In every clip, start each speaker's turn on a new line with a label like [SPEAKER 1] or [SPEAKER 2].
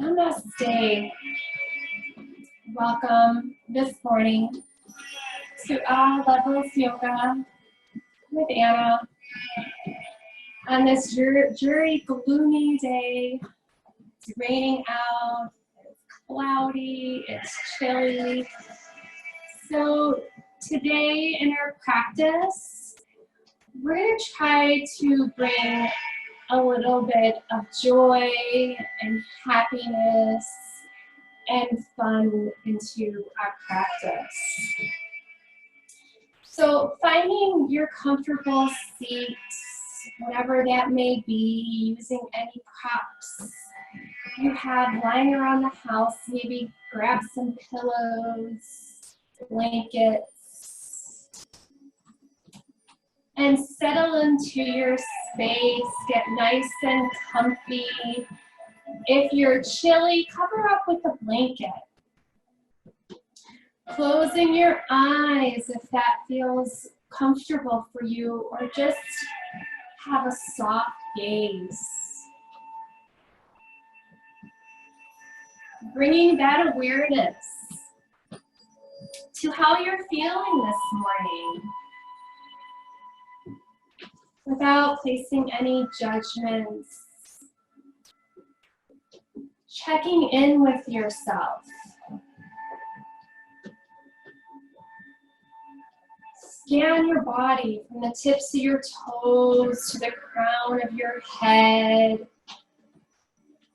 [SPEAKER 1] Namaste. Welcome this morning to All Levels Yoga with Anna on this dreary, gloomy day. It's raining out, it's cloudy, it's chilly. So today in our practice, we're going to try to bring a little bit of joy and happiness and fun into our practice. So finding your comfortable seat, whatever that may be, using any props you have lying around the house, maybe grab some pillows, blankets, and settle into your space, get nice and comfy. If you're chilly, cover up with a blanket. Closing your eyes if that feels comfortable for you, or just have a soft gaze. Bringing that awareness to how you're feeling this morning without placing any judgments. Checking in with yourself. Scan your body from the tips of your toes to the crown of your head.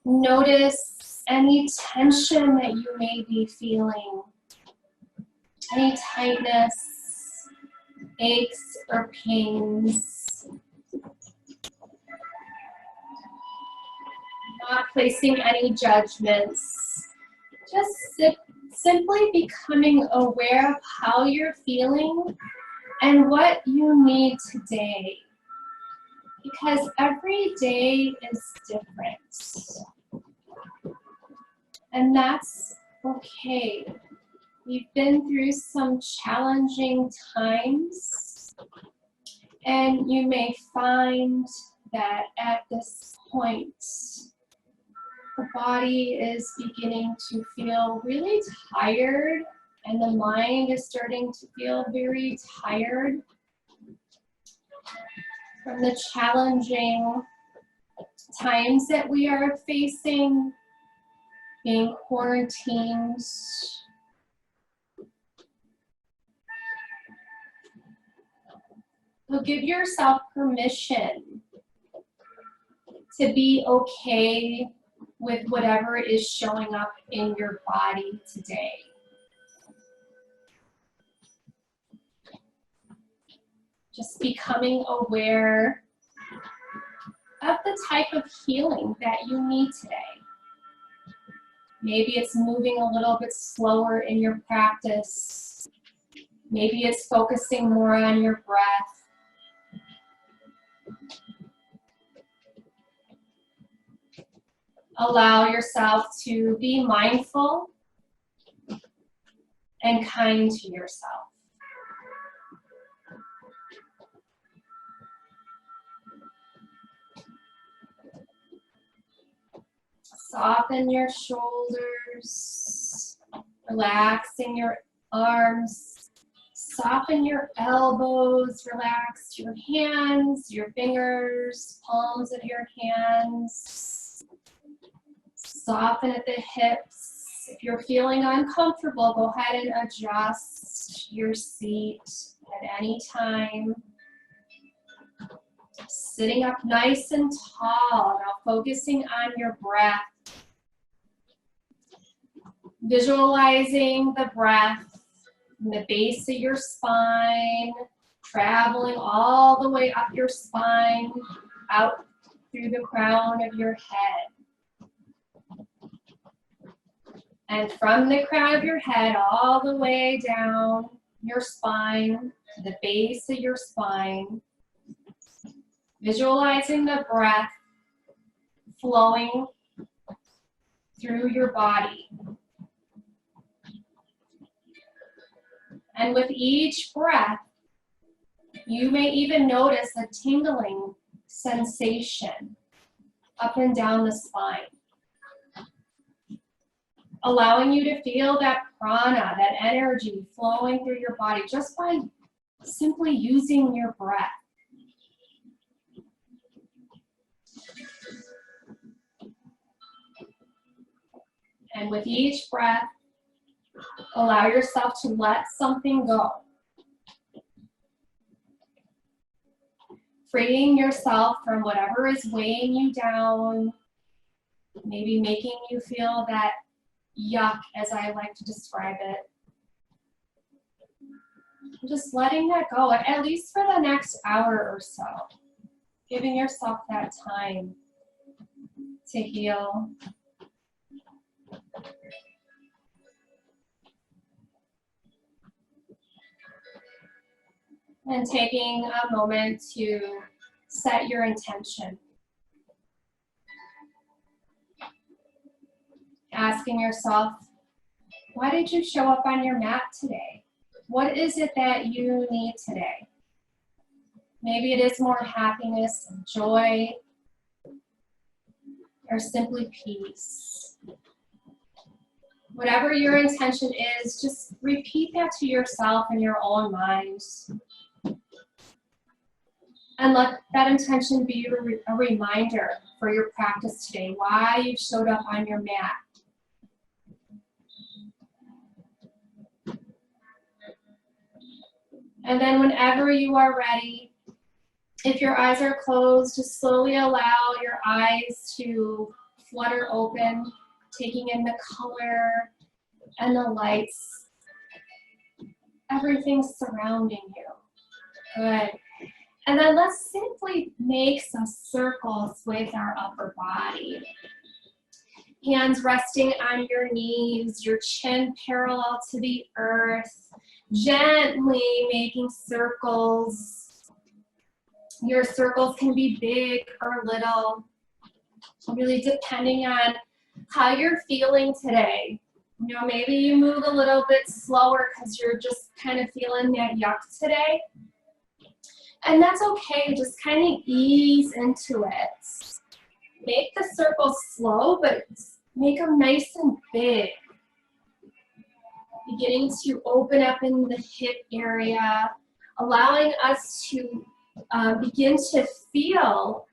[SPEAKER 1] Notice any tension that you may be feeling, any tightness, aches, or pains. Not placing any judgments, just simply becoming aware of how you're feeling and what you need today, because every day is different, and that's okay. We've been through some challenging times, and you may find that at this point, the body is beginning to feel really tired, and the mind is starting to feel very tired from the challenging times that we are facing, being quarantined. So give yourself permission to be okay with whatever is showing up in your body today. Just becoming aware of the type of healing that you need today. Maybe it's moving a little bit slower in your practice. Maybe it's focusing more on your breath. Allow yourself to be mindful and kind to yourself. Soften your shoulders, relaxing your arms, soften your elbows, relax your hands, your fingers, palms of your hands. Soften at the hips. If you're feeling uncomfortable, go ahead and adjust your seat at any time. Sitting up nice and tall, now focusing on your breath. Visualizing the breath in the base of your spine, traveling all the way up your spine, out through the crown of your head. And from the crown of your head all the way down your spine, to the base of your spine, visualizing the breath flowing through your body. And with each breath, you may even notice a tingling sensation up and down the spine. allowing you to feel that prana, that energy flowing through your body just by simply using your breath. And with each breath, allow yourself to let something go. Freeing yourself from whatever is weighing you down, maybe making you feel that yuck, as I like to describe it. Just letting that go, at least for the next hour or so. Giving yourself that time to heal. And taking a moment to set your intention. Asking yourself, why did you show up on your mat today? What is it that you need today? Maybe it is more happiness and joy, or simply peace. Whatever your intention is, just repeat that to yourself in your own mind. And let that intention be a reminder for your practice today, why you showed up on your mat. And then whenever you are ready, if your eyes are closed, just slowly allow your eyes to flutter open, taking in the color and the lights, everything surrounding you. Good. And then let's simply make some circles with our upper body. Hands resting on your knees, your chin parallel to the earth, gently making circles. Your circles can be big or little, really depending on how you're feeling today. You know, maybe you move a little bit slower because you're just kind of feeling that yuck today. And that's okay, just kind of ease into it. Make the circles slow, but make them nice and big. Beginning to open up in the hip area, allowing us to begin to feel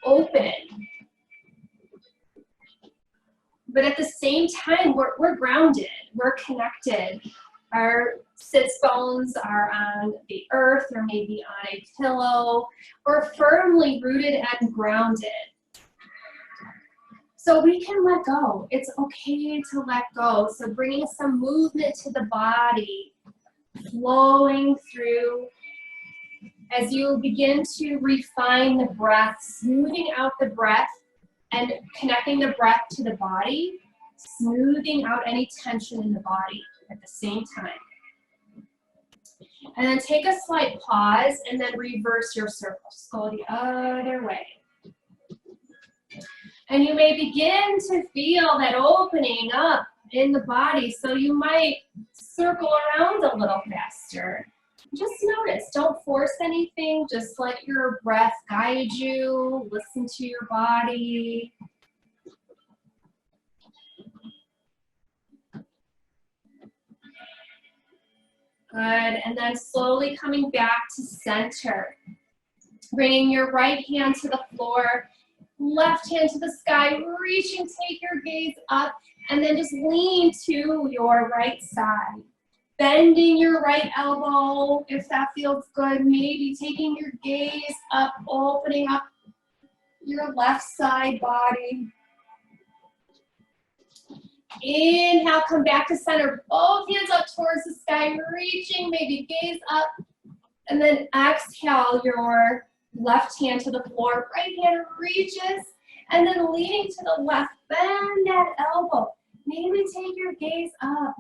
[SPEAKER 1] open. But at the same time, we're grounded, we're connected. Our sits bones are on the earth or maybe on a pillow. We're firmly rooted and grounded. So we can let go. It's okay to let go. So bringing some movement to the body, flowing through as you begin to refine the breath, smoothing out the breath and connecting the breath to the body, smoothing out any tension in the body at the same time. And then take a slight pause and then reverse your circles. Go the other way. And you may begin to feel that opening up in the body, so you might circle around a little faster. Just notice, don't force anything, just let your breath guide you, listen to your body. Good, and then slowly coming back to center. Bringing your right hand to the floor, left hand to the sky, reach and take your gaze up, and then just lean to your right side. Bending your right elbow, if that feels good, maybe taking your gaze up, opening up your left side body. Inhale, come back to center, both hands up towards the sky, reaching, maybe gaze up, and then exhale your left hand to the floor, right hand reaches, and then leaning to the left, bend that elbow. Maybe take your gaze up.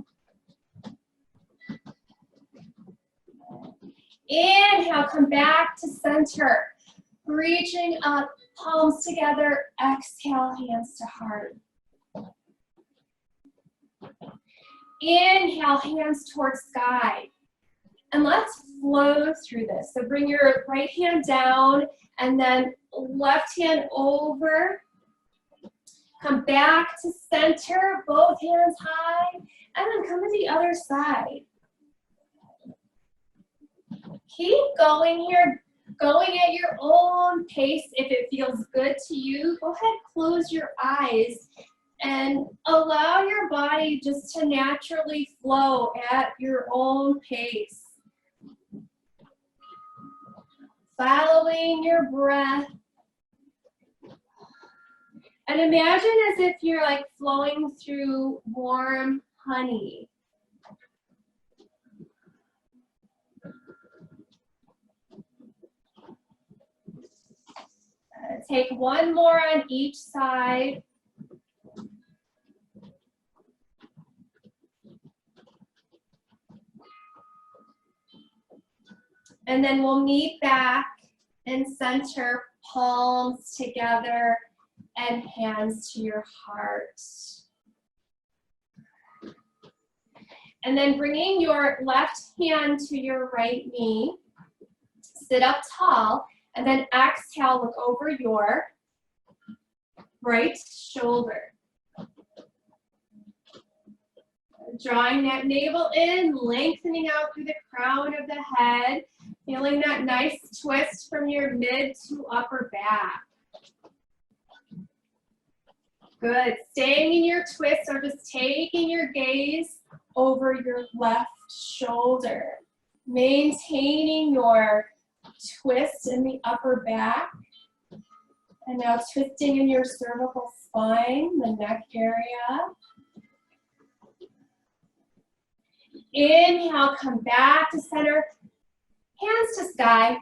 [SPEAKER 1] Inhale, come back to center, reaching up, palms together, exhale, hands to heart. Inhale, hands towards sky. And let's flow through this. So bring your right hand down and then left hand over. Come back to center, both hands high, and then come to the other side. Keep going here, going at your own pace. If it feels good to you, go ahead, close your eyes and allow your body just to naturally flow at your own pace. Following your breath. And imagine as if you're like flowing through warm honey. Take one more on each side. And then we'll meet back in center, palms together and hands to your heart. And then bringing your left hand to your right knee, sit up tall, and then exhale, look over your right shoulder. Drawing that navel in, lengthening out through the crown of the head, feeling that nice twist from your mid to upper back. Good. Staying in your twist or just taking your gaze over your left shoulder. Maintaining your twist in the upper back. And now twisting in your cervical spine, the neck area. Inhale, come back to center, hands to sky.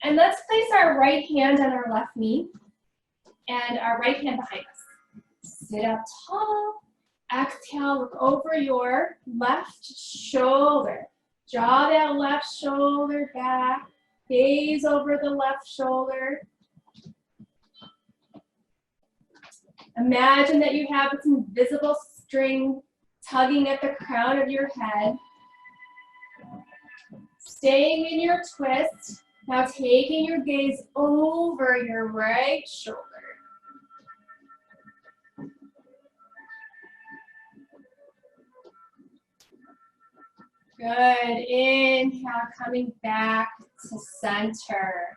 [SPEAKER 1] And let's place our right hand on our left knee and our right hand behind us. Sit up tall. Exhale, look over your left shoulder. Draw that left shoulder back. Gaze over the left shoulder. Imagine that you have this invisible string tugging at the crown of your head. Staying in your twist. Now taking your gaze over your right shoulder. Good. Inhale, coming back to center.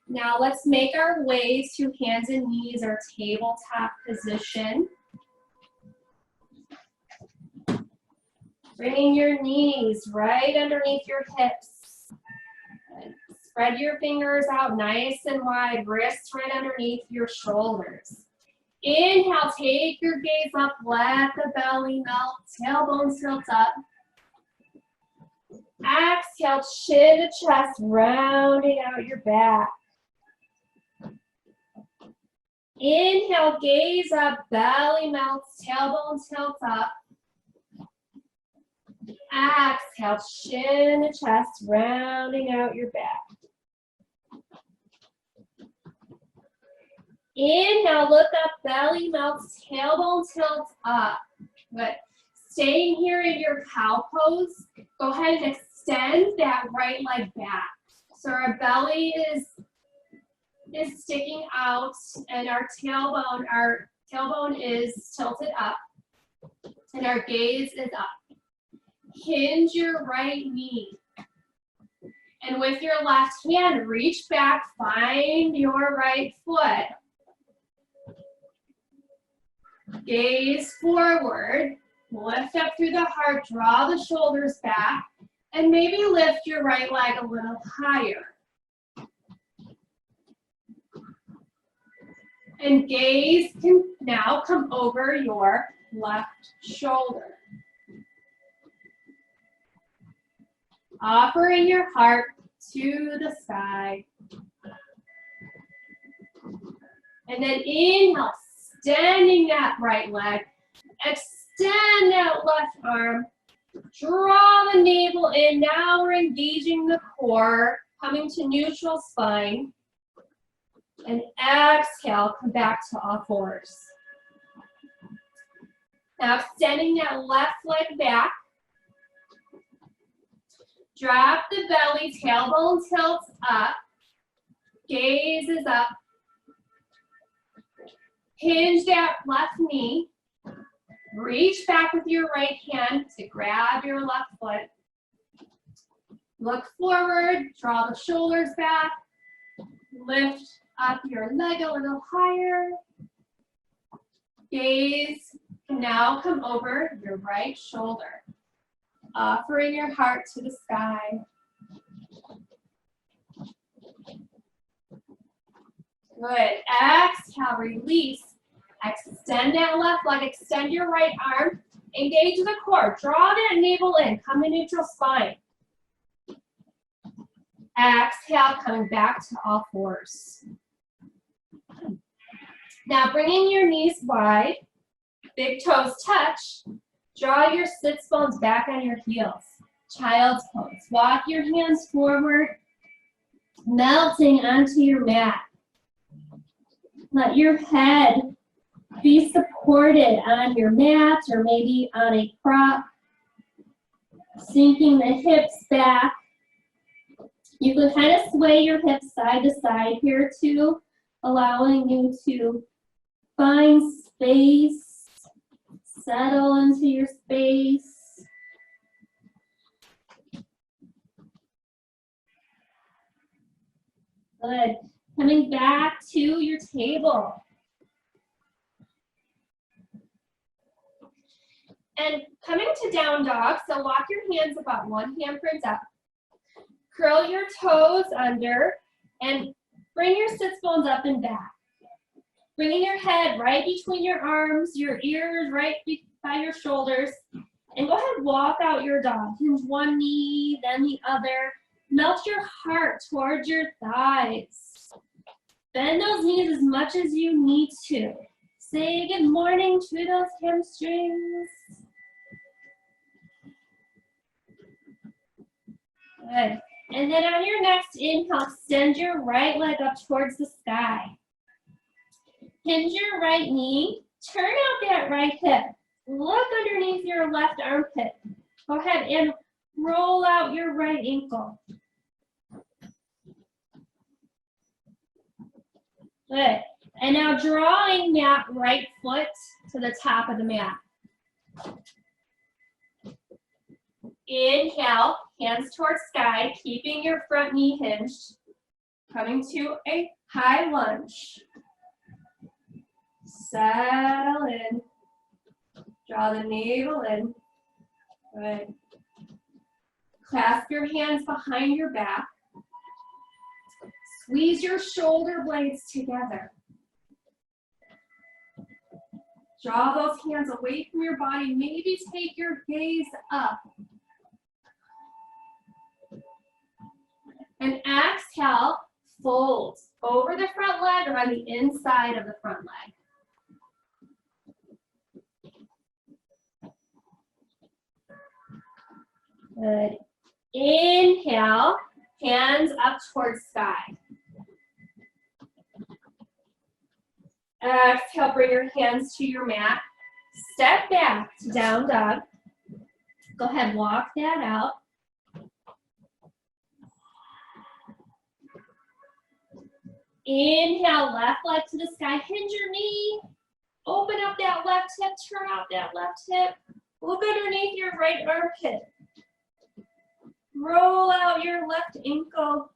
[SPEAKER 1] Now let's make our way to hands and knees or tabletop position. Bringing your knees right underneath your hips. Spread your fingers out nice and wide, wrists right underneath your shoulders. Inhale, take your gaze up, let the belly melt, tailbone tilt up. Exhale, chin to chest, rounding out your back. Inhale, gaze up, belly melts, tailbone tilts up. Exhale, chin to chest, rounding out your back. Inhale, look up, belly melts, tailbone tilts up. Good. Staying here in your cow pose, go ahead and extend that right leg back. So our belly is sticking out and our tailbone is tilted up and our gaze is up. Hinge your right knee. And with your left hand, reach back, find your right foot. Gaze forward, lift up through the heart, draw the shoulders back, and maybe lift your right leg a little higher. And gaze can now come over your left shoulder. Offering your heart to the sky. And then inhale, extending that right leg. Extend that left arm. Draw the navel in. Now we're engaging the core, coming to neutral spine. And exhale, come back to all fours. Now extending that left leg back. Drop the belly, tailbone tilts up. Gaze is up. Hinge that left knee. Reach back with your right hand to grab your left foot. Look forward, draw the shoulders back. Lift up your leg a little higher. Gaze can now come over your right shoulder, offering your heart to the sky. Good. Exhale, release. Extend that left leg, extend your right arm, engage the core, draw that navel in, come to neutral spine. Exhale, coming back to all fours. Now bringing your knees wide, big toes touch, draw your sits bones back on your heels. Child's pose. Walk your hands forward, melting onto your mat. Let your head be supported on your mat or maybe on a prop, sinking the hips back. You can kind of sway your hips side to side here too, allowing you to find space, settle into your space. Good. Coming back to your table. And coming to down dog, so walk your hands about 1 handprint up. Curl your toes under and bring your sits bones up and back. Bringing your head right between your arms, your ears right by your shoulders. And go ahead, walk out your dog. Hinge one knee, then the other. Melt your heart towards your thighs. Bend those knees as much as you need to. Say good morning to those hamstrings. Good. And then on your next inhale, extend your right leg up towards the sky. Hinge your right knee, turn out that right hip. Look underneath your left armpit. Go ahead and roll out your right ankle. Good. And now drawing that right foot to the top of the mat. Inhale, hands towards sky, keeping your front knee hinged. Coming to a high lunge. Settle in. Draw the navel in. Good. Clasp your hands behind your back. Squeeze your shoulder blades together. Draw those hands away from your body. Maybe take your gaze up. And exhale, fold over the front leg or on the inside of the front leg. Good. Inhale, hands up towards sky. Exhale, bring your hands to your mat. Step back to down dog. Go ahead, walk that out. Inhale, left leg to the sky. Hinge your knee. Open up that left hip. Turn out that left hip. Look underneath your right armpit. Roll out your left ankle.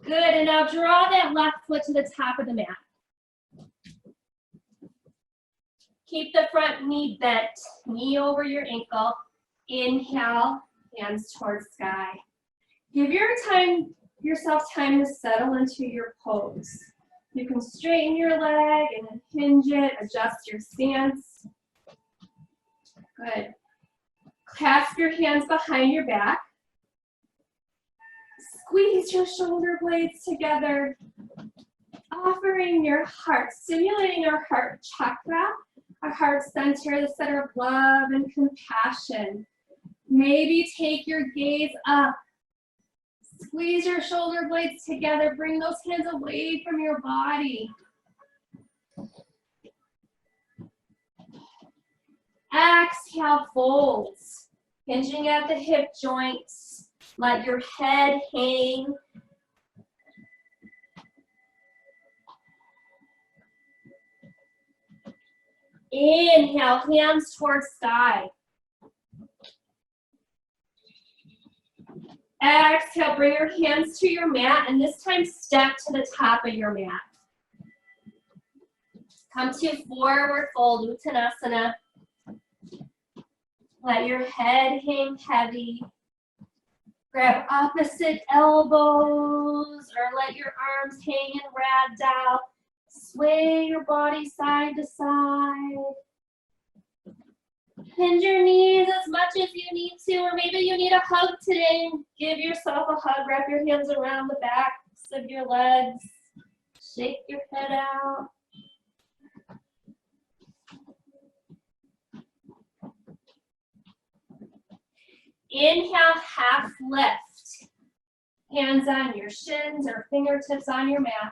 [SPEAKER 1] Good, and now draw that left foot to the top of the mat. Keep the front knee bent, knee over your ankle. Inhale, hands towards sky. Give yourself time to settle into your pose. You can straighten your leg and hinge it, adjust your stance. Good. Clasp your hands behind your back. Squeeze your shoulder blades together. Offering your heart, stimulating our heart chakra, our heart center, the center of love and compassion. Maybe take your gaze up. Squeeze your shoulder blades together. Bring those hands away from your body. Exhale, folds. Hinging at the hip joints. Let your head hang. Inhale, hands towards sky. Exhale, bring your hands to your mat, and this time step to the top of your mat. Come to forward fold, Uttanasana. Let your head hang heavy. Grab opposite elbows, or let your arms hang in ragdoll. Sway your body side to side. Bend your knees as much as you need to, or maybe you need a hug today. Give yourself a hug. Wrap your hands around the backs of your legs. Shake your head out. Inhale, half lift. Hands on your shins or fingertips on your mat.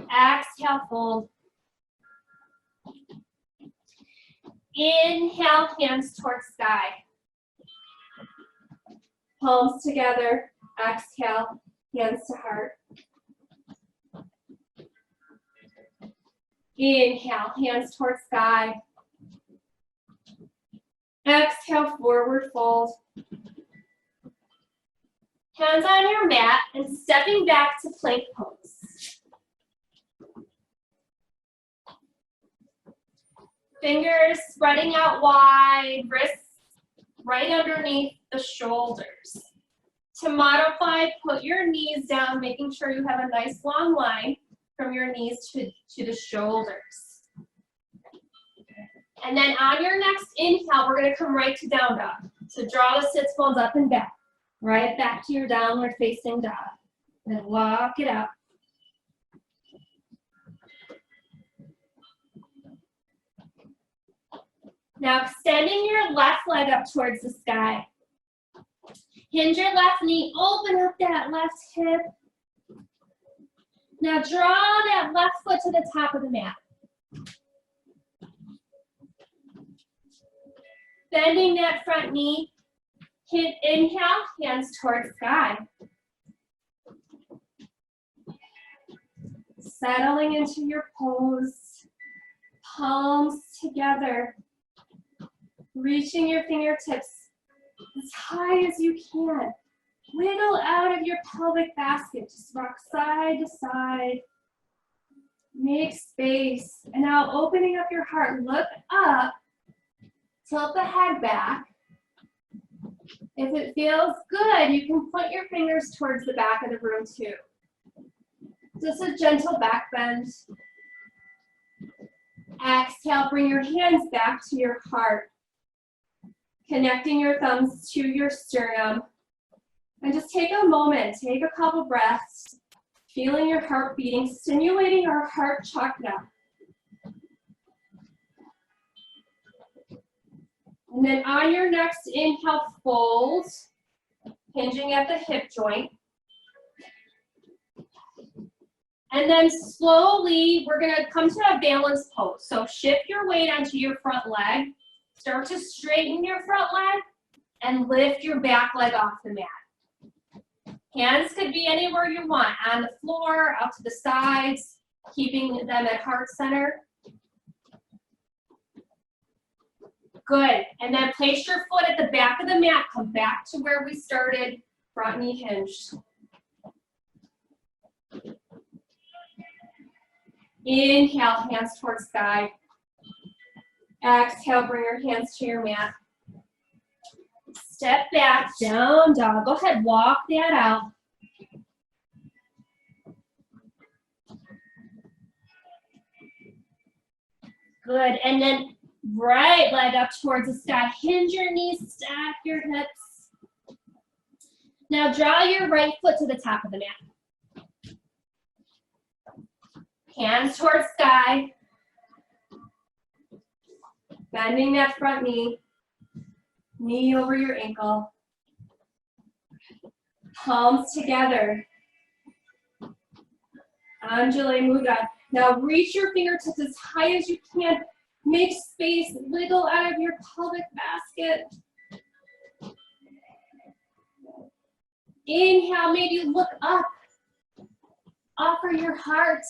[SPEAKER 1] Exhale, fold. Inhale, hands towards sky. Palms together. Exhale, hands to heart. Inhale, hands towards sky. Exhale, forward fold. Hands on your mat and stepping back to plank pose. Fingers spreading out wide, wrists right underneath the shoulders. To modify, put your knees down, making sure you have a nice long line from your knees to the shoulders. And then on your next inhale, we're gonna come right to down dog. So draw the sits bones up and back. Right back to your downward facing dog. And walk it out. Now extending your left leg up towards the sky. Hinge your left knee, open up that left hip. Now draw that left foot to the top of the mat. Bending that front knee. Inhale, hands towards sky. Settling into your pose. Palms together. Reaching your fingertips as high as you can. Wiggle out of your pelvic basket. Just rock side to side. Make space. And now opening up your heart, look up. Tilt the head back. If it feels good, you can put your fingers towards the back of the room too. Just a gentle back bend. Exhale, bring your hands back to your heart. Connecting your thumbs to your sternum. And just take a moment, take a couple breaths, feeling your heart beating, stimulating our heart chakra. And then on your next inhale, fold, hinging at the hip joint. And then slowly, we're gonna come to a balance pose. So shift your weight onto your front leg, start to straighten your front leg, and lift your back leg off the mat. Hands could be anywhere you want, on the floor, out to the sides, keeping them at heart center. Good, and then place your foot at the back of the mat. Come back to where we started, front knee hinged. Inhale, hands towards sky. Exhale, bring your hands to your mat. Step back, down dog. Go ahead, walk that out. Good, and then right leg up towards the sky. Hinge your knees, stack your hips. Now draw your right foot to the top of the mat. Hands towards sky. Bending that front knee. Knee over your ankle. Palms together. Anjali Mudra. Now reach your fingertips as high as you can. Make space, wiggle out of your pelvic basket. Inhale, maybe look up. Offer your heart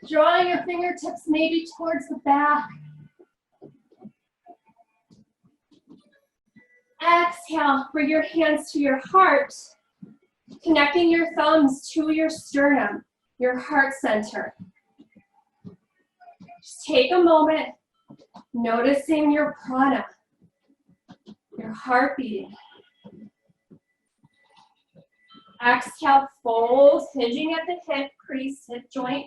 [SPEAKER 1] Drawing your fingertips maybe towards the back. Exhale, bring your hands to your heart, connecting your thumbs to your sternum, your heart center. Just take a moment, noticing your prana, your heart beating. Exhale, fold, hinging at the hip crease, hip joint.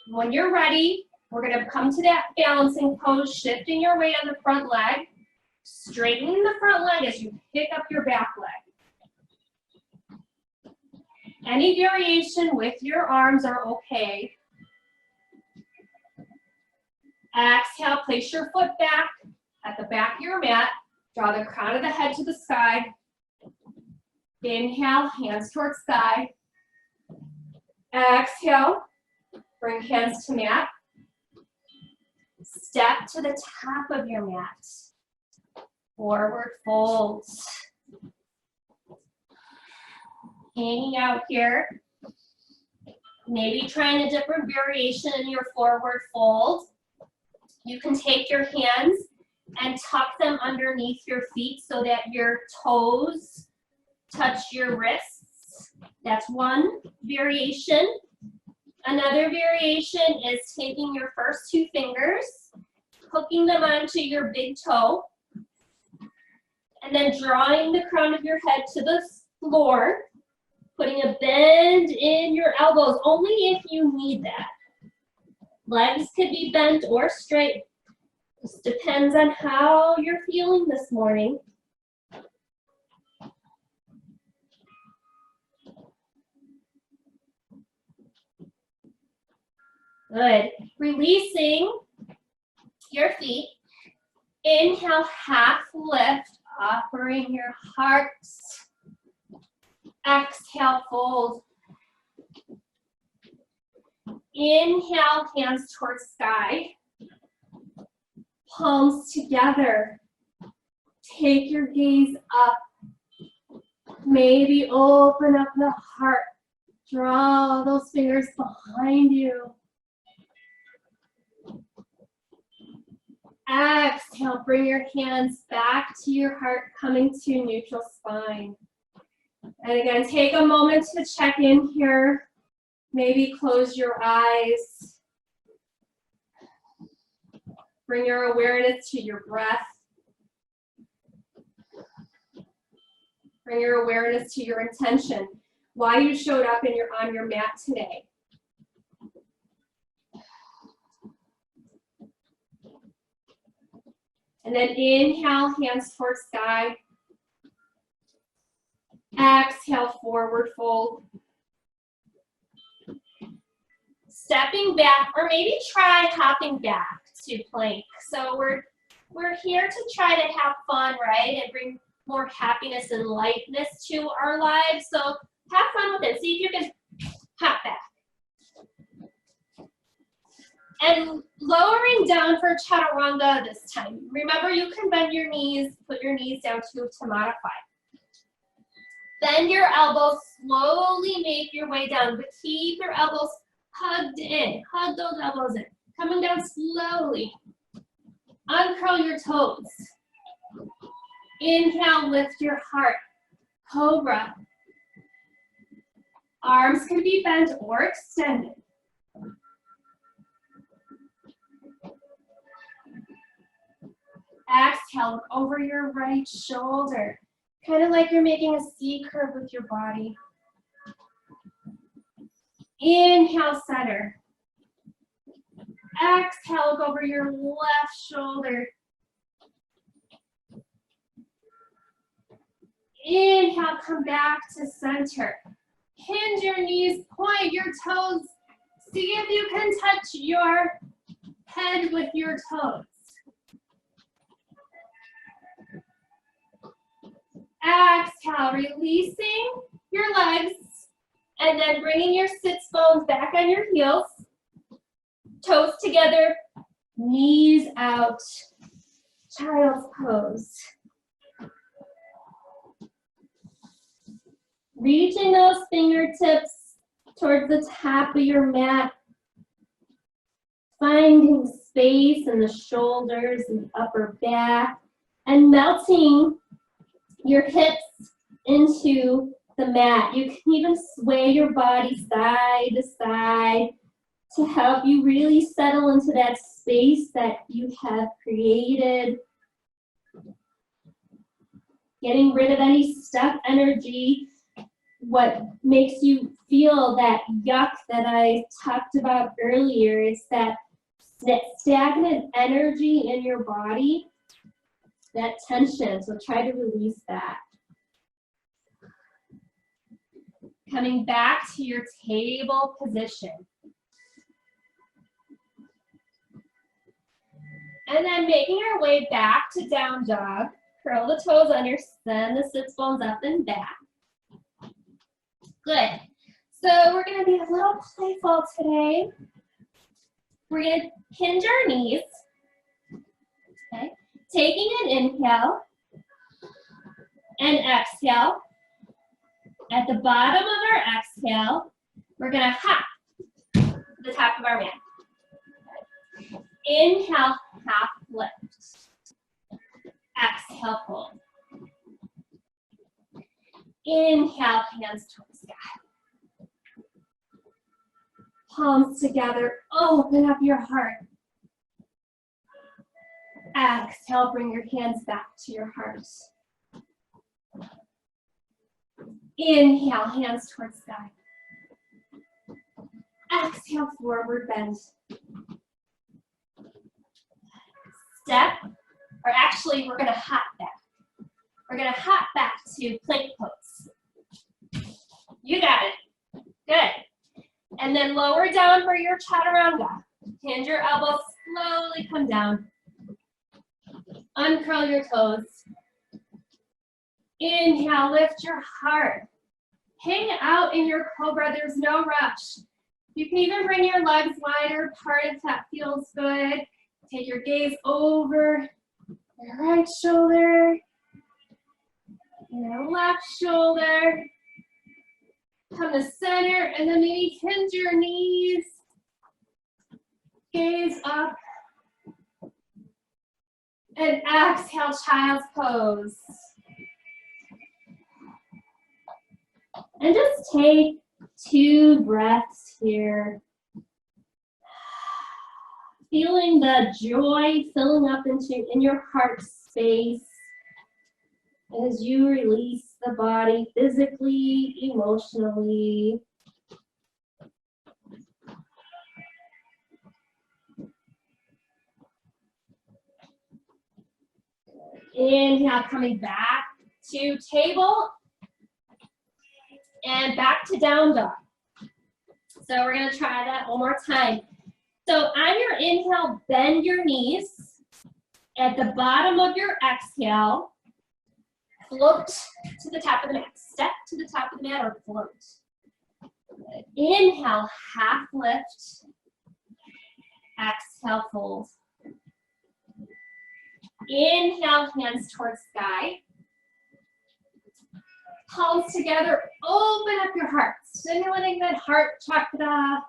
[SPEAKER 1] When you're ready, we're going to come to that balancing pose, shifting your weight on the front leg, straightening the front leg as you pick up your back leg. Any variation with your arms are okay. Exhale, place your foot back at the back of your mat. Draw the crown of the head to the sky. Inhale, hands towards sky. Exhale, bring hands to mat. Step to the top of your mat. Forward fold. Hanging out here. Maybe trying a different variation in your forward fold. You can take your hands and tuck them underneath your feet so that your toes touch your wrists. That's one variation. Another variation is taking your first two fingers, hooking them onto your big toe, and then drawing the crown of your head to the floor, putting a bend in your elbows, only if you need that. Legs could be bent or straight. Just depends on how you're feeling this morning. Good. Releasing your feet. Inhale, half lift, offering your heart. Exhale, fold. Inhale, hands towards sky. Palms together. Take your gaze up. Maybe open up the heart. Draw those fingers behind you. Exhale, bring your hands back to your heart, coming to neutral spine. And again, take a moment to check in here. Maybe close your eyes. Bring your awareness to your breath. Bring your awareness to your intention, why you showed up and you're on your mat today. And then inhale, hands towards sky. Exhale, forward fold. Stepping back, or maybe try hopping back to plank. So we're here to try to have fun, right? And bring more happiness and lightness to our lives. So have fun with it. See if you can hop back. And lowering down for chaturanga this time. Remember, you can bend your knees, put your knees down too to modify. Bend your elbows, slowly make your way down, but keep your elbows hugged in. Hug those elbows in. Coming down slowly. Uncurl your toes. Inhale, lift your heart. Cobra. Arms can be bent or extended. Exhale, look over your right shoulder. Kind of like you're making a C curve with your body. Inhale, center. Exhale, look over your left shoulder. Inhale, come back to center. Hinge your knees, point your toes. See if you can touch your head with your toes. Exhale, releasing your legs, and then bringing your sits bones back on your heels. Toes together, knees out, child's pose. Reaching those fingertips towards the top of your mat, finding space in the shoulders and upper back, and melting your hips into the mat. You can even sway your body side to side to help you really settle into that space that you have created. Getting rid of any stuck energy, what makes you feel that yuck that I talked about earlier is that stagnant energy in your body, that tension, so try to release that. Coming back to your table position. And then making our way back to down dog. Curl the toes under, send the sits bones up and back. Good. So we're gonna be a little playful today. We're gonna hinge our knees. Okay. Taking an inhale and exhale. At the bottom of our exhale, we're gonna hop to the top of our mat. Inhale, half lift. Exhale, fold. Inhale, hands towards sky. Palms together, open up your heart. Exhale, bring your hands back to your heart. Inhale, hands towards sky. Exhale, forward bend. Step, or actually we're gonna hop back. We're gonna hop back to plank pose. You got it, good. And then lower down for your chaturanga. Hinge your elbows, slowly come down. Uncurl your toes. Inhale, lift your heart. Hang out in your cobra, there's no rush. You can even bring your legs wider apart if that feels good. Take your gaze over your right shoulder, your left shoulder. Come to center and then maybe hinge your knees. Gaze up. And exhale, child's pose. And just take 2 breaths here. Feeling the joy filling up in your heart space as you release the body physically, emotionally. Inhale, coming back to table and back to down dog. So we're gonna try that one more time. So on your inhale, bend your knees. At the bottom of your exhale, float to the top of the mat. Step to the top of the mat or float. Good. Inhale, half lift. Exhale, fold. Inhale, hands towards sky. Palms together, open up your heart. Stimulating that heart chakra.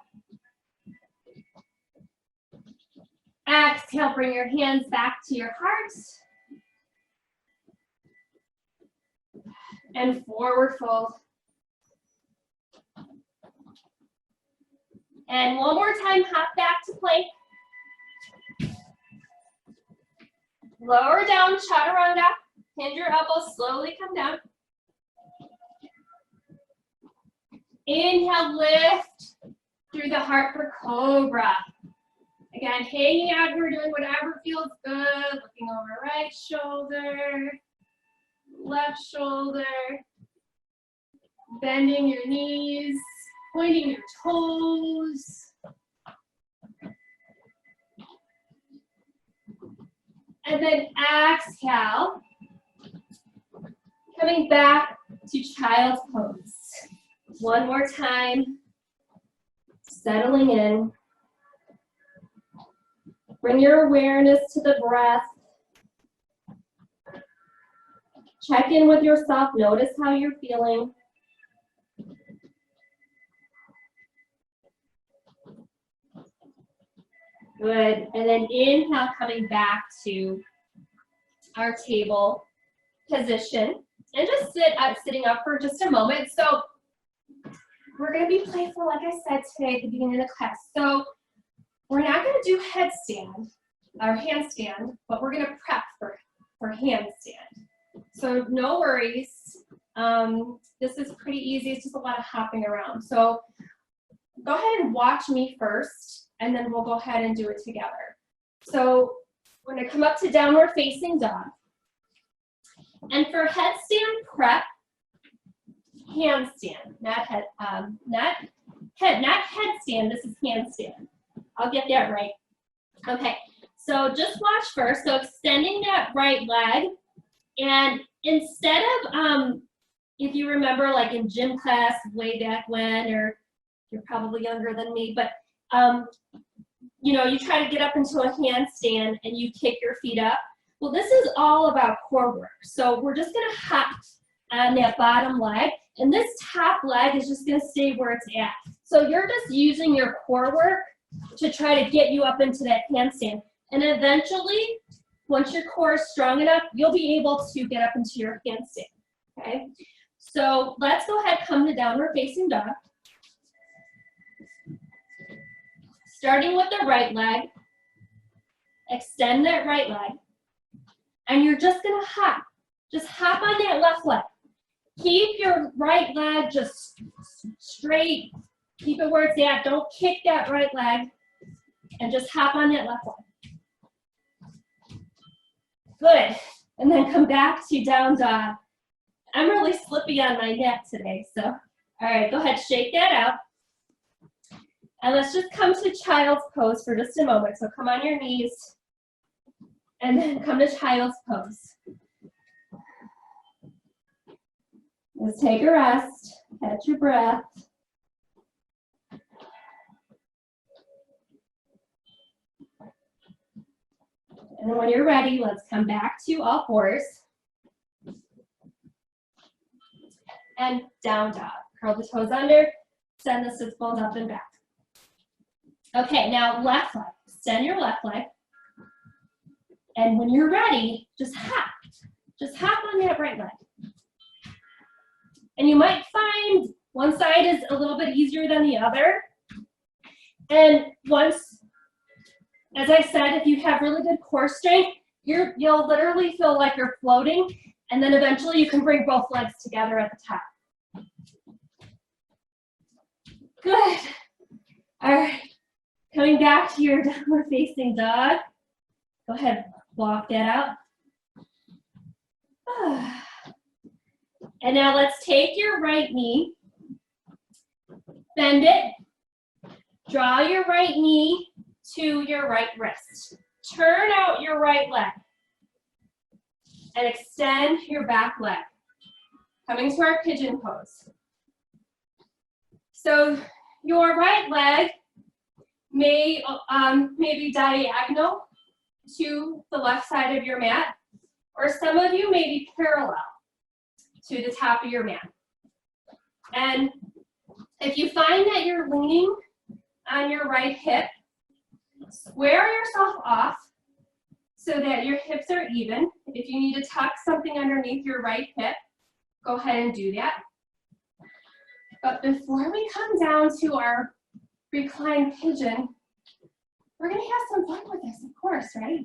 [SPEAKER 1] Exhale, bring your hands back to your heart. And forward fold. And one more time, hop back to plank. Lower down, chaturanga. Hinge your elbows, slowly come down. Inhale, lift through the heart for cobra. Again, hanging out here, doing whatever feels good. Looking over right shoulder, left shoulder. Bending your knees, pointing your toes. And then exhale, coming back to child's pose. One more time, settling in. Bring your awareness to the breath. Check in with yourself, notice how you're feeling. Good. And then inhale, coming back to our table position. And just sitting up for just a moment. So we're going to be playful, like I said today at the beginning of the class. So we're not going to do headstand or handstand, but we're going to prep for handstand. So no worries. This is pretty easy. It's just a lot of hopping around. So go ahead and watch me first, and then we'll go ahead and do it together. So we're going to come up to downward facing dog. And for headstand prep, handstand, not headstand, this is handstand. I'll get that right. Okay, so just watch first. So extending that right leg, and instead of, if you remember like in gym class way back when, or you're probably younger than me, but you know, you try to get up into a handstand and you kick your feet up. Well, this is all about core work. So we're just gonna hop on that bottom leg, and this top leg is just gonna stay where it's at. So you're just using your core work to try to get you up into that handstand. And eventually, once your core is strong enough, you'll be able to get up into your handstand, okay? So let's go ahead, come to downward facing dog. Starting with the right leg, extend that right leg, and you're just gonna hop. Just hop on that left leg. Keep your right leg just straight. Keep it where it's at. Don't kick that right leg, and just hop on that left leg. Good. And then come back to down dog. I'm really slippy on my neck today, so all right, go ahead, shake that out. And let's just come to child's pose for just a moment. So come on your knees, and then come to child's pose. Let's take a rest, catch your breath. And then when you're ready, let's come back to all fours. And down dog. Curl the toes under, send the sits bones up and back. Okay, now left leg. Extend your left leg. And when you're ready, just hop. Just hop on that right leg. And you might find one side is a little bit easier than the other. And once, as I said, if you have really good core strength, you'll literally feel like you're floating, and then eventually you can bring both legs together at the top. Good. All right. Coming back to your downward facing dog. Go ahead, walk that out. And now let's take your right knee, bend it, draw your right knee to your right wrist. Turn out your right leg and extend your back leg. Coming to our pigeon pose. So your right leg may be diagonal to the left side of your mat, or some of you may be parallel to the top of your mat. And if you find that you're leaning on your right hip, square yourself off so that your hips are even. If you need to tuck something underneath your right hip, go ahead and do that. But before we come down to our reclined pigeon, we're gonna have some fun with this, of course, right?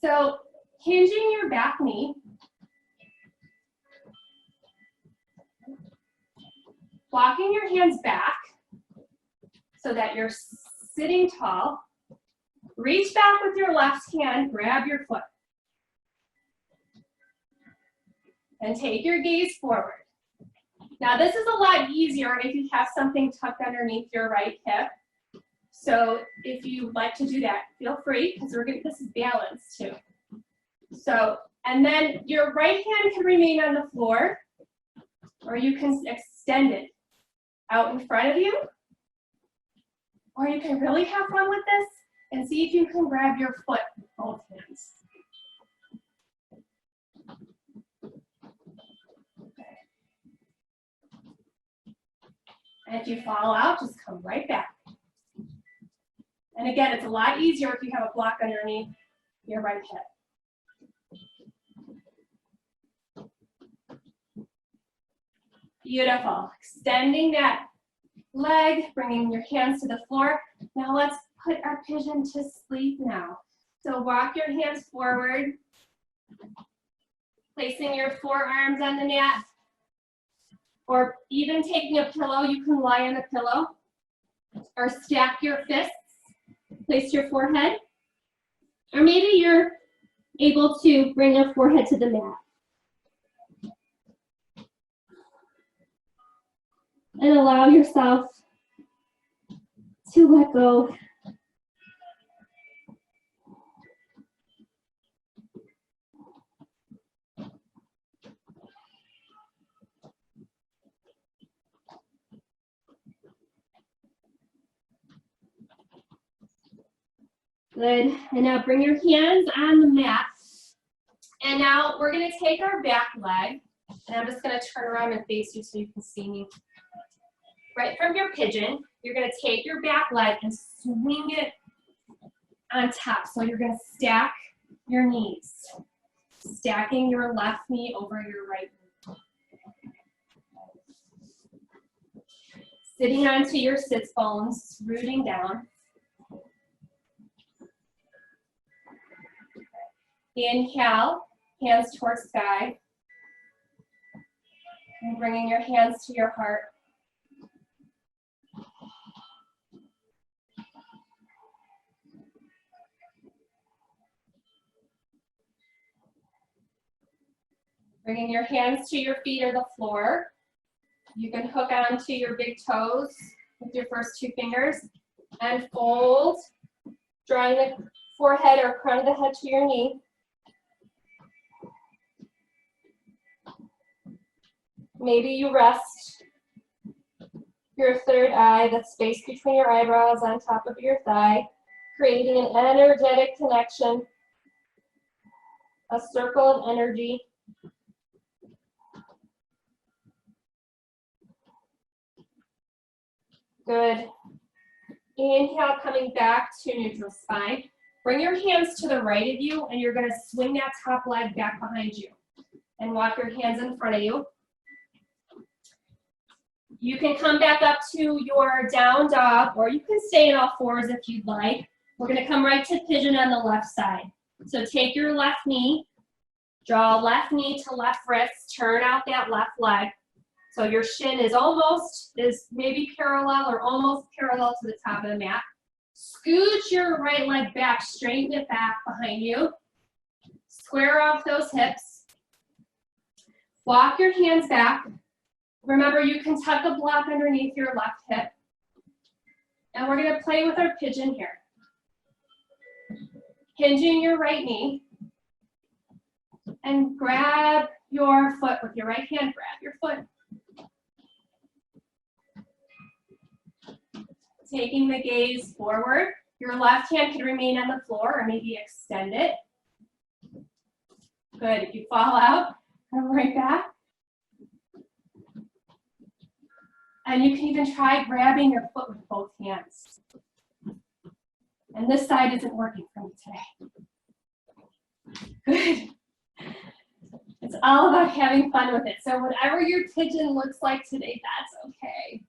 [SPEAKER 1] So hinging your back knee, walking your hands back so that you're sitting tall. Reach back with your left hand, grab your foot. And take your gaze forward. Now this is a lot easier if you have something tucked underneath your right hip. So if you like to do that, feel free, because this is balance too. So, and then your right hand can remain on the floor, or you can extend it out in front of you, or you can really have fun with this and see if you can grab your foot with both hands. Okay. And if you fall out, just come right back. And again, it's a lot easier if you have a block underneath your right hip. Beautiful. Extending that leg, bringing your hands to the floor. Now let's put our pigeon to sleep now. So walk your hands forward, placing your forearms on the mat, or even taking a pillow, you can lie on a pillow, or stack your fists, place your forehead, or maybe you're able to bring your forehead to the mat. And allow yourself to let go. Good, and now bring your hands on the mat. And now we're gonna take our back leg, and I'm just gonna turn around and face you so you can see me. Right from your pigeon, you're gonna take your back leg and swing it on top. So you're gonna stack your knees, stacking your left knee over your right knee. Sitting onto your sits bones, rooting down. Inhale, hands towards sky. And bringing your hands to your heart. Bringing your hands to your feet or the floor. You can hook onto your big toes with your first two fingers and fold, drawing the forehead or crown of the head to your knee. Maybe you rest your third eye, the space between your eyebrows on top of your thigh, creating an energetic connection, a circle of energy. Good. Inhale, coming back to neutral spine. Bring your hands to the right of you, and you're going to swing that top leg back behind you. And walk your hands in front of you. You can come back up to your down dog, or you can stay in all fours if you'd like. We're going to come right to pigeon on the left side. So take your left knee, draw left knee to left wrist, turn out that left leg. So your shin is maybe parallel or almost parallel to the top of the mat. Scooch your right leg back, straighten it back behind you. Square off those hips. Walk your hands back. Remember, you can tuck a block underneath your left hip. And we're going to play with our pigeon here. Hinging your right knee. And grab your foot with your right hand. Grab your foot. Taking the gaze forward. Your left hand can remain on the floor or maybe extend it. Good. If you fall out, come right back. And you can even try grabbing your foot with both hands. And this side isn't working for me today. Good. It's all about having fun with it. So whatever your pigeon looks like today, that's okay.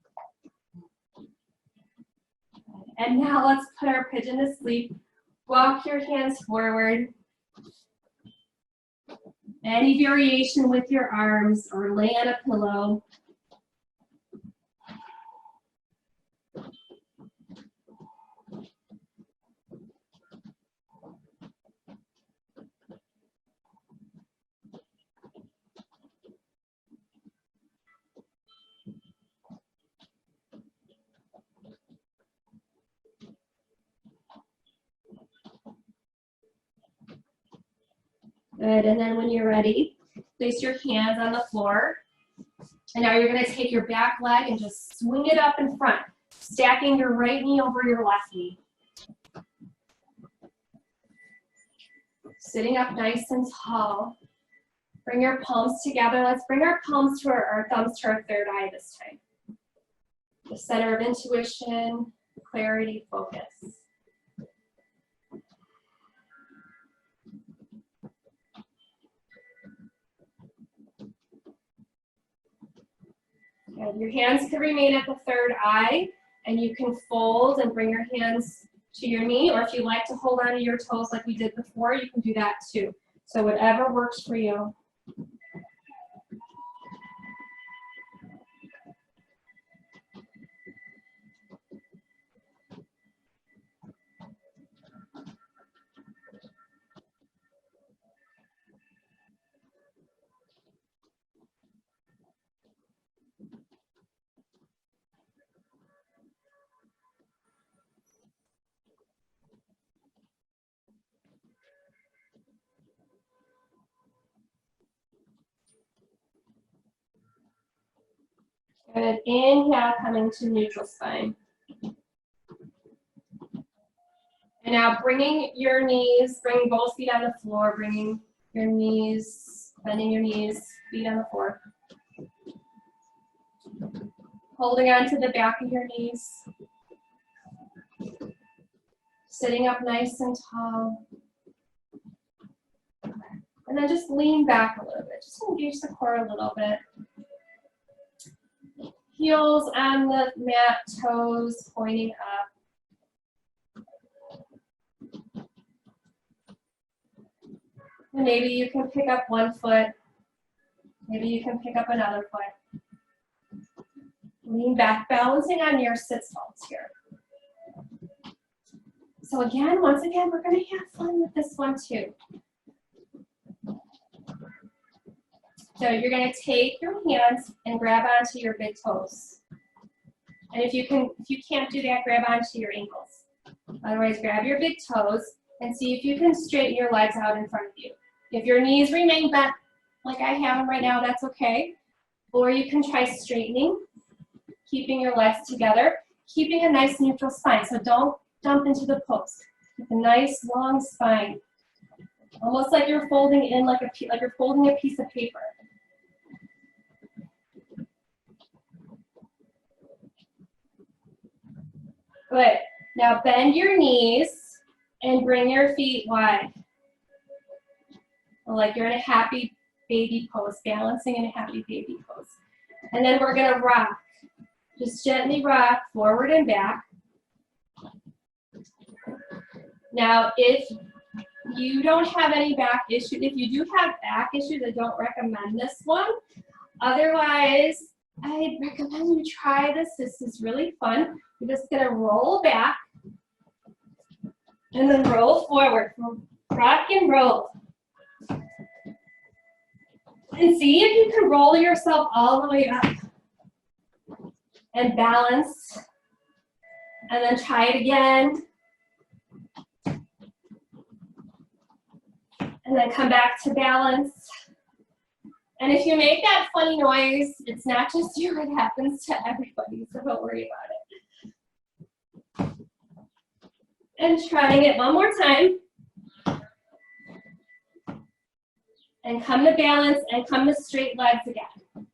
[SPEAKER 1] And now let's put our pigeon to sleep. Walk your hands forward. Any variation with your arms or lay on a pillow. Good, and then when you're ready, place your hands on the floor. And now you're going to take your back leg and just swing it up in front, stacking your right knee over your left knee. Sitting up nice and tall. Bring your palms together. Let's bring our palms to our thumbs to our third eye this time. The center of intuition, clarity, focus. Good. Your hands can remain at the third eye, and you can fold and bring your hands to your knee, or if you like to hold onto your toes like we did before, you can do that too. So whatever works for you. Good. Inhale, coming to neutral spine. And now bringing your knees, bringing both feet on the floor, bringing your knees, bending your knees, feet on the floor. Holding on to the back of your knees. Sitting up nice and tall. And then just lean back a little bit. Just engage the core a little bit. Heels on the mat, toes pointing up. And maybe you can pick up one foot. Maybe you can pick up another foot. Lean back, balancing on your sits bones here. So again, once again, we're going to have fun with this one too. So you're going to take your hands and grab onto your big toes. And if you can't do that, grab onto your ankles. Otherwise, grab your big toes and see if you can straighten your legs out in front of you. If your knees remain bent like I have them right now, that's okay. Or you can try straightening, keeping your legs together, keeping a nice neutral spine. So don't dump into the pose. Keep a nice long spine. Almost like you're folding in like you're folding a piece of paper. Good. Now bend your knees and bring your feet wide. Like you're in a happy baby pose, balancing in a happy baby pose. And then we're gonna rock. Just gently rock forward and back. Now, if you don't have any back issues, if you do have back issues, I don't recommend this one. Otherwise, I recommend you try this. This is really fun. You're just gonna roll back and then roll forward. Rock and roll. And see if you can roll yourself all the way up. And balance. And then try it again. And then come back to balance. And if you make that funny noise, it's not just you, it happens to everybody, so don't worry about it. And trying it one more time. And come to balance and come to straight legs again.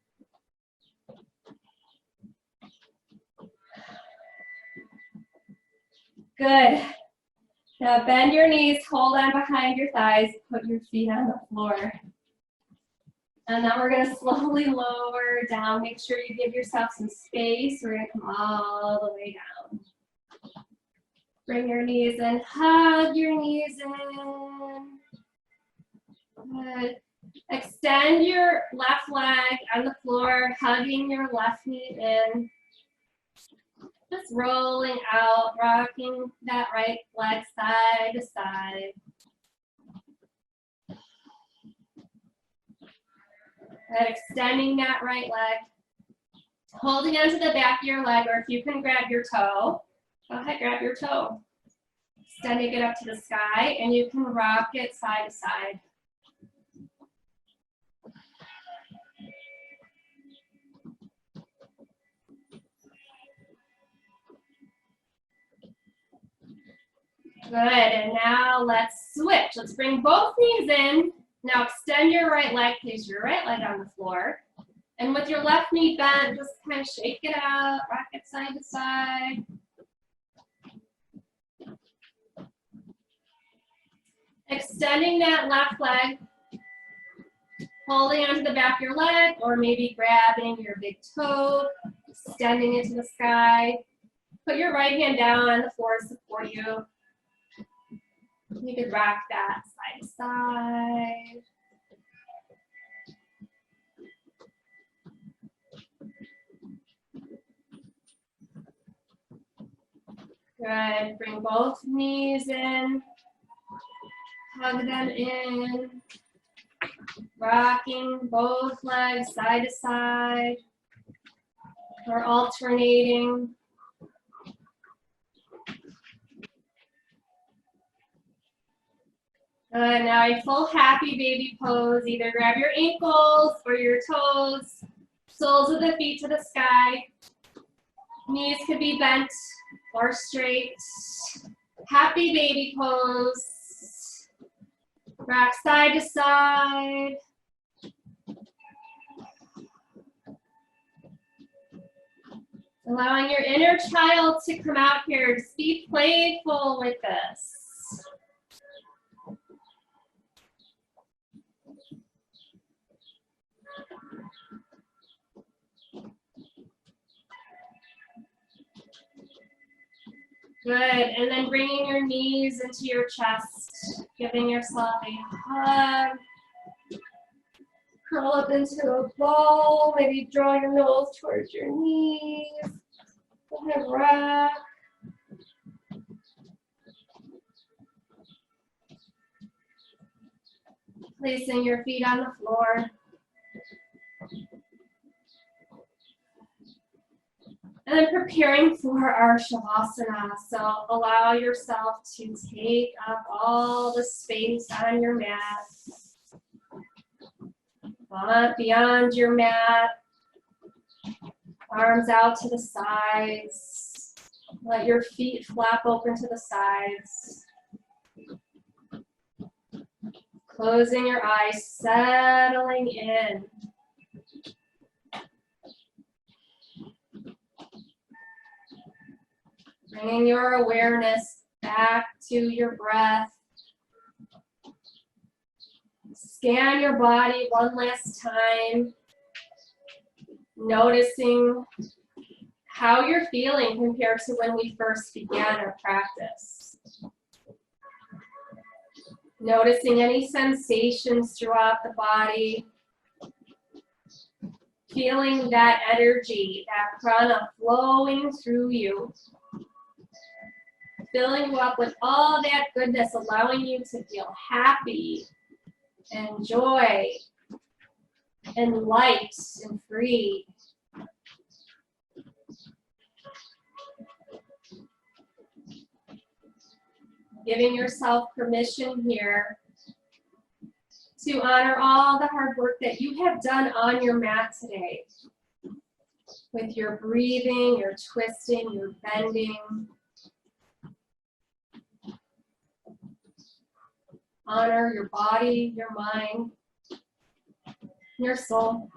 [SPEAKER 1] Good. Now bend your knees, hold on behind your thighs, put your feet on the floor. And then we're gonna slowly lower down. Make sure you give yourself some space. We're gonna come all the way down. Bring your knees in, hug your knees in. Good. Extend your left leg on the floor, hugging your left knee in. Just rolling out, rocking that right leg side to side. And extending that right leg. Holding onto the back of your leg, or if you can grab your toe, go ahead, grab your toe. Extending it up to the sky, and you can rock it side to side. Good, and now let's switch. Let's bring both knees in. Now extend your right leg, place your right leg on the floor. And with your left knee bent, just kind of shake it out, rock it side to side. Extending that left leg. Holding onto the back of your leg, or maybe grabbing your big toe, extending it to the sky. Put your right hand down on the floor to support you. You could rock that side to side. Good. Bring both knees in. Hug them in. Rocking both legs side to side. Or alternating. Good. Now a full happy baby pose. Either grab your ankles or your toes. Soles of the feet to the sky. Knees could be bent or straight. Happy baby pose. Rock side to side. Allowing your inner child to come out here. Just be playful with this. Good, and then bringing your knees into your chest, giving yourself a hug. Curl up into a ball, maybe draw your nose towards your knees. Go ahead, rock. Placing your feet on the floor. And then preparing for our Shavasana. So allow yourself to take up all the space on your mat. Beyond your mat. Arms out to the sides. Let your feet flap open to the sides. Closing your eyes, settling in. Bringing your awareness back to your breath. Scan your body one last time. Noticing how you're feeling compared to when we first began our practice. Noticing any sensations throughout the body. Feeling that energy, that prana flowing through you. Filling you up with all that goodness, allowing you to feel happy and joy and light and free. Giving yourself permission here to honor all the hard work that you have done on your mat today. With your breathing, your twisting, your bending. Honor your body, your mind, your soul.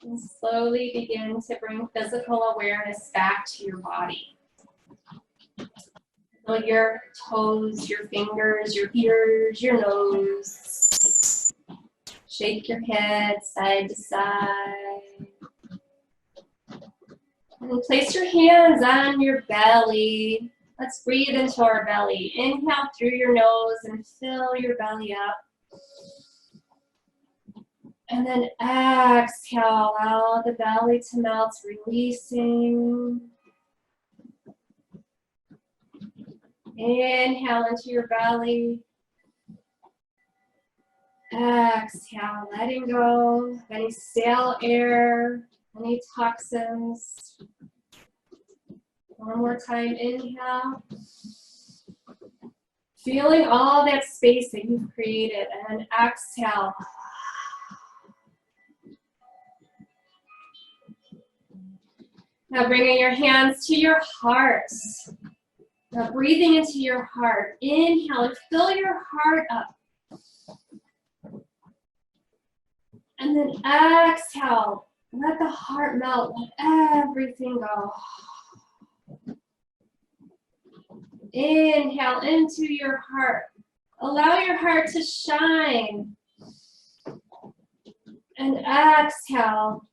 [SPEAKER 1] And slowly begin to bring physical awareness back to your body. Feel your toes, your fingers, your ears, your nose. Shake your head side to side. And place your hands on your belly. Let's breathe into our belly. Inhale through your nose and fill your belly up. And then exhale, allow the belly to melt, releasing. Inhale into your belly. Exhale, letting go of any stale air, any toxins. One more time, inhale. Feeling all that space that you've created, and exhale. Now bringing your hands to your heart. Now breathing into your heart. Inhale and fill your heart up. And then exhale. Let the heart melt. Let everything go. Inhale into your heart. Allow your heart to shine. And exhale.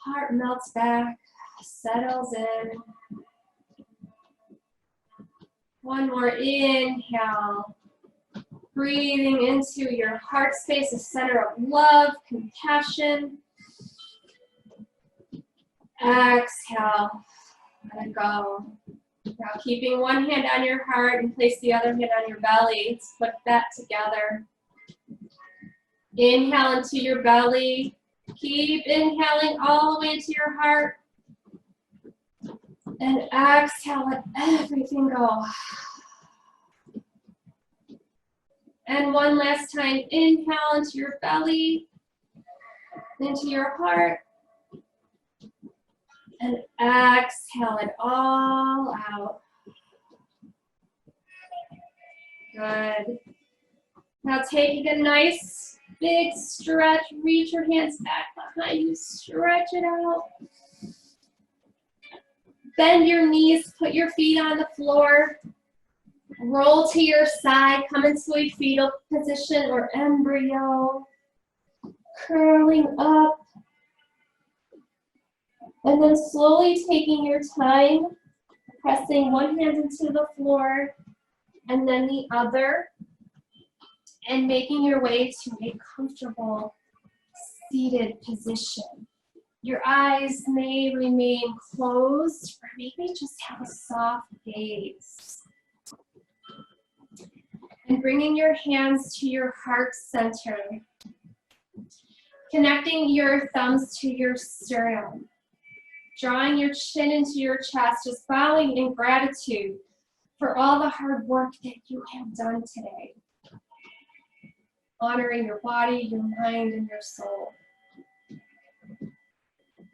[SPEAKER 1] Heart melts back, settles in. One more inhale. Breathing into your heart space, a center of love, compassion. Exhale, let it go. Now keeping one hand on your heart and place the other hand on your belly. Let's put that together. Inhale into your belly. Keep inhaling all the way into your heart. And exhale, let everything go. And one last time, inhale into your belly, into your heart. And exhale it all out. Good. Now taking a nice big stretch, reach your hands back behind you, stretch it out. Bend your knees, put your feet on the floor. Roll to your side, come into a fetal position or embryo. Curling up. And then slowly taking your time, pressing one hand into the floor and then the other, and making your way to a comfortable seated position. Your eyes may remain closed or maybe just have a soft gaze. And bringing your hands to your heart center, connecting your thumbs to your sternum. Drawing your chin into your chest, just bowing in gratitude for all the hard work that you have done today. Honoring your body, your mind, and your soul.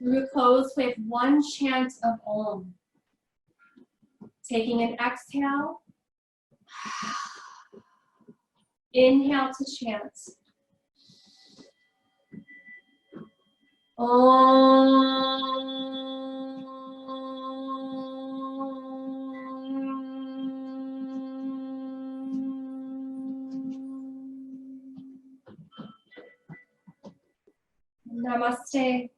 [SPEAKER 1] We will close with one chant of Om. Taking an exhale. Inhale to chant. Namaste.